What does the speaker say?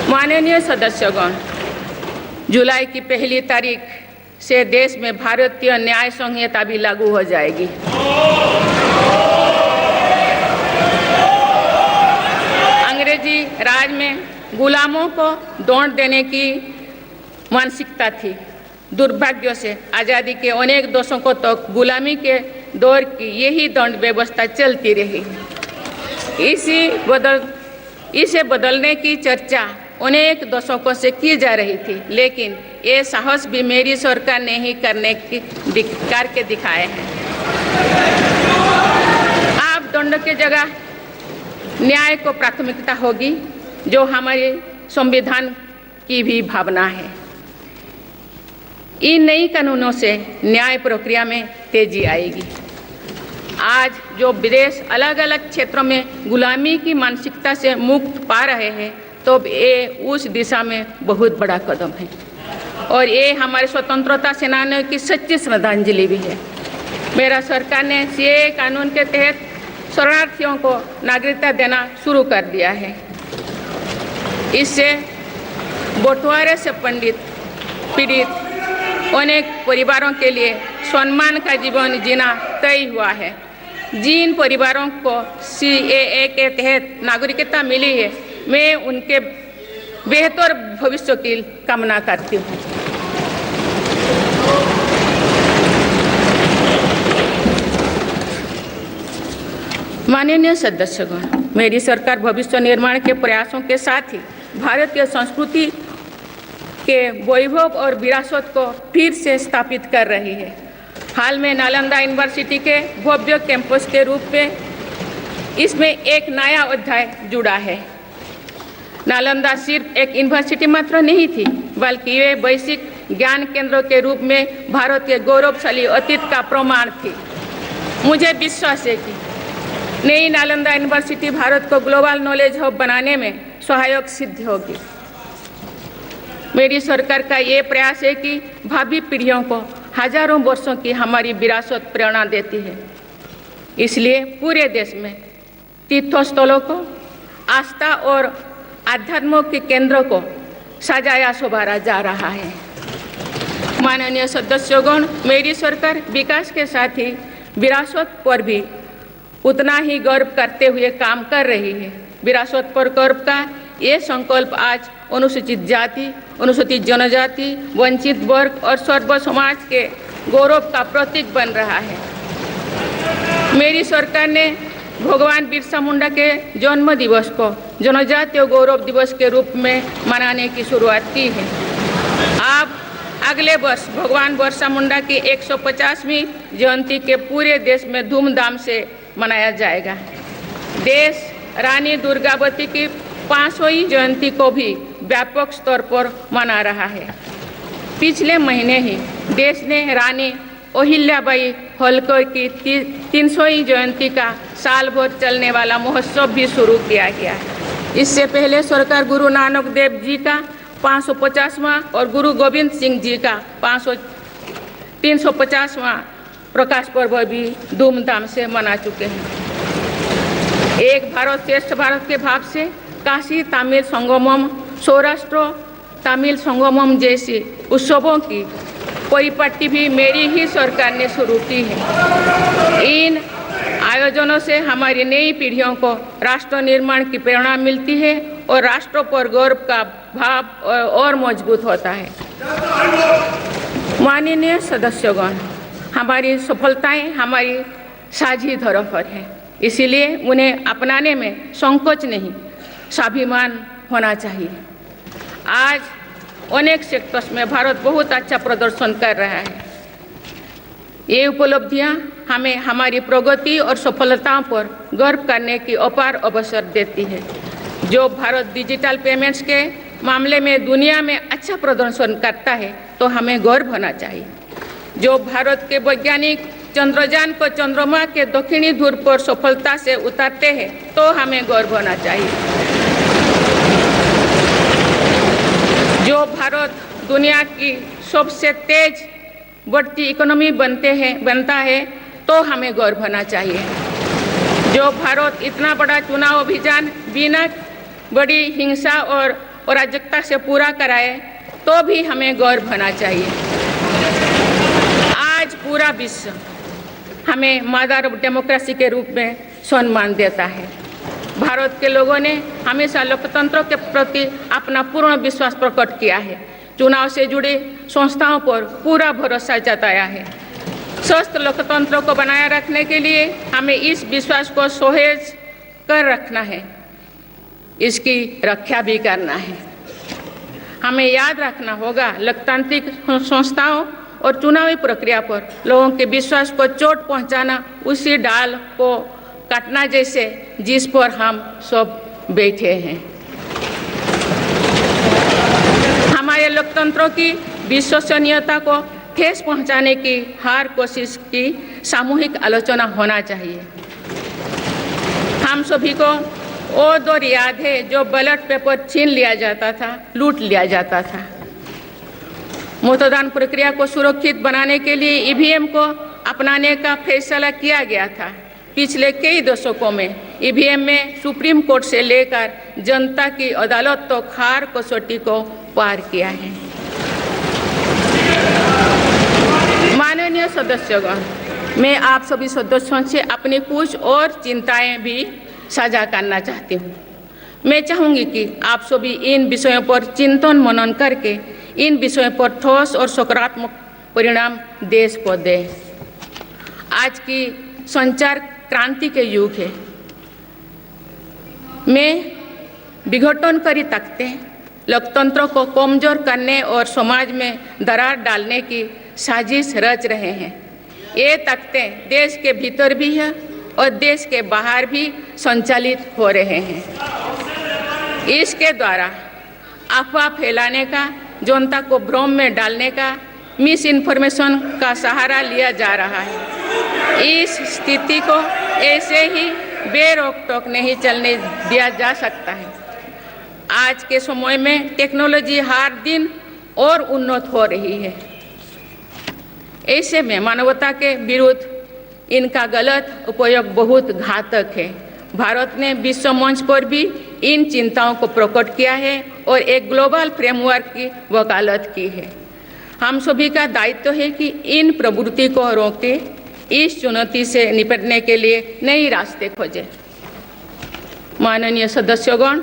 माननीय सदस्यगण, जुलाई की पहली तारीख से देश में भारतीय न्याय संहिता भी लागू हो जाएगी। अंग्रेजी राज में गुलामों को दंड देने की मानसिकता थी। दुर्भाग्य से आज़ादी के अनेक दशकों तक गुलामी के दौर की यही दंड व्यवस्था चलती रही। इसे बदलने की चर्चा अनेक दशकों से की जा रही थी, लेकिन ये साहस भी मेरी सरकार ने ही करके दिखाए हैं। अब दंड के जगह न्याय को प्राथमिकता होगी, जो हमारे संविधान की भी भावना है। इन नई कानूनों से न्याय प्रक्रिया में तेजी आएगी। आज जो विदेश अलग अलग क्षेत्रों में गुलामी की मानसिकता से मुक्त पा रहे हैं, तो ये उस दिशा में बहुत बड़ा कदम है और ये हमारे स्वतंत्रता सेनानियों की सच्ची श्रद्धांजलि भी है। मेरा सरकार ने सीएए कानून के तहत शरणार्थियों को नागरिकता देना शुरू कर दिया है। इससे बंटवारे से पीड़ित अनेक परिवारों के लिए सम्मान का जीवन जीना तय हुआ है। जिन परिवारों को सीएए के तहत नागरिकता मिली है, मैं उनके बेहतर भविष्य की कामना करती हूँ। माननीय सदस्यगण, मेरी सरकार भविष्य निर्माण के प्रयासों के साथ ही भारतीय संस्कृति के वैभव और विरासत को फिर से स्थापित कर रही है। हाल में नालंदा यूनिवर्सिटी के भव्य कैंपस के रूप में इसमें एक नया अध्याय जुड़ा है। नालंदा सिर्फ एक यूनिवर्सिटी मात्र नहीं थी, बल्कि ये वैश्विक ज्ञान केंद्र के रूप में भारत के गौरवशाली अतीत का प्रमाण थी। मुझे विश्वास है कि नई नालंदा यूनिवर्सिटी भारत को ग्लोबल नॉलेज हब बनाने में सहायक सिद्ध होगी। मेरी सरकार का ये प्रयास है कि भावी पीढ़ियों को हजारों वर्षों की हमारी विरासत प्रेरणा देती है। इसलिए पूरे देश में तीर्थस्थलों को आस्था और आध्यात्म के केंद्रों को सजाया संवारा जा रहा है। माननीय सदस्यगण, मेरी सरकार विकास के साथ ही विरासत पर भी उतना ही गर्व करते हुए काम कर रही है। विरासत पर गर्व का ये संकल्प आज अनुसूचित जाति, अनुसूचित जनजाति, वंचित वर्ग और सर्व समाज के गौरव का प्रतीक बन रहा है। मेरी सरकार ने भगवान बिरसा मुंडा के जन्म दिवस को जनजातीय गौरव दिवस के रूप में मनाने की शुरुआत की है। अब अगले वर्ष भगवान बिरसा मुंडा की 150वीं जयंती के पूरे देश में धूमधाम से मनाया जाएगा। देश रानी दुर्गावती की 500वीं जयंती को भी व्यापक स्तर पर मना रहा है। पिछले महीने ही देश ने रानी अहिल्याबाई होलकर की 300वीं जयंती का साल भर चलने वाला महोत्सव भी शुरू किया गया है। इससे पहले सरकार गुरु नानक देव जी का 550वां और गुरु गोविंद सिंह जी का 350वां प्रकाश पर्व भी धूमधाम से मना चुके हैं। एक भारत श्रेष्ठ भारत के भाव से काशी तमिल संगमम, सौराष्ट्र तमिल संगमम जैसी उत्सवों की परिपाटी भी मेरी ही सरकार ने शुरू की है। इन आयोजनों से हमारी नई पीढ़ियों को राष्ट्र निर्माण की प्रेरणा मिलती है और राष्ट्र पर गौरव का भाव और मजबूत होता है। माननीय सदस्यगण, हमारी सफलताएं हमारी साझी धरोहर है, इसीलिए उन्हें अपनाने में संकोच नहीं, स्वाभिमान होना चाहिए। आज अनेक सेक्टर्स में भारत बहुत अच्छा प्रदर्शन कर रहा है। ये उपलब्धियां हमें हमारी प्रगति और सफलताओं पर गर्व करने की अपार अवसर देती है। जो भारत डिजिटल पेमेंट्स के मामले में दुनिया में अच्छा प्रदर्शन करता है, तो हमें गर्व होना चाहिए। जो भारत के वैज्ञानिक चंद्रयान को चंद्रमा के दक्षिणी ध्रुव पर सफलता से उतारते हैं, तो हमें गर्व होना चाहिए। जो भारत दुनिया की सबसे तेज बढ़ती इकोनॉमी बनता है, तो हमें गर्व होना चाहिए। जो भारत इतना बड़ा चुनाव अभियान बिना बड़ी हिंसा और अराजकता से पूरा कराए तो भी हमें गौरव होना चाहिए। आज पूरा विश्व हमें मदर ऑफ डेमोक्रेसी के रूप में सम्मान देता है। भारत के लोगों ने हमेशा लोकतंत्र के प्रति अपना पूर्ण विश्वास प्रकट किया है। चुनाव से जुड़े संस्थाओं पर पूरा भरोसा जताया है। स्वस्थ लोकतंत्र को बनाए रखने के लिए हमें इस विश्वास को सुसह्य कर रखना है, इसकी रक्षा भी करना है। हमें याद रखना होगा, लोकतांत्रिक संस्थाओं और चुनावी प्रक्रिया पर लोगों के विश्वास को चोट पहुंचाना उसी डाल को काटना जैसे जिस पर हम सब बैठे हैं। हमारे लोकतंत्रों की विश्वसनीयता को ठेस पहुंचाने की हर कोशिश की सामूहिक आलोचना होना चाहिए। हम सभी को वो दौर याद है जो बैलेट पेपर छीन लिया जाता था, लूट लिया जाता था। मतदान प्रक्रिया को सुरक्षित बनाने के लिए ईवीएम को अपनाने का फैसला किया गया था। पिछले कई दशकों में ईवीएम में सुप्रीम कोर्ट से लेकर जनता की अदालत तो खार कसौटी को पार किया है। माननीय सदस्यगण, मैं आप सभी सदस्यों से अपनी कुछ और चिंताएं भी साझा करना चाहती हूँ। मैं चाहूँगी कि आप सभी इन विषयों पर चिंतन मनन करके इन विषयों पर ठोस और सकारात्मक परिणाम देश को दें। आज की संचार क्रांति के युग है में विघटनकारी ताकतें लोकतंत्र को कमजोर करने और समाज में दरार डालने की साजिश रच रहे हैं। ये ताकतें देश के भीतर भी है और देश के बाहर भी संचालित हो रहे हैं। इसके द्वारा अफवाह फैलाने का, जनता को भ्रम में डालने का, मिस इन्फॉर्मेशन का सहारा लिया जा रहा है। इस स्थिति को ऐसे ही बेरोक टोक नहीं चलने दिया जा सकता है। आज के समय में टेक्नोलॉजी हर दिन और उन्नत हो रही है। ऐसे में मानवता के विरुद्ध इनका गलत उपयोग बहुत घातक है। भारत ने विश्व मंच पर भी इन चिंताओं को प्रकट किया है और एक ग्लोबल फ्रेमवर्क की वकालत की है। हम सभी का दायित्व है कि इन प्रवृत्ति को रोके, इस चुनौती से निपटने के लिए नए रास्ते खोजें। माननीय सदस्यगण,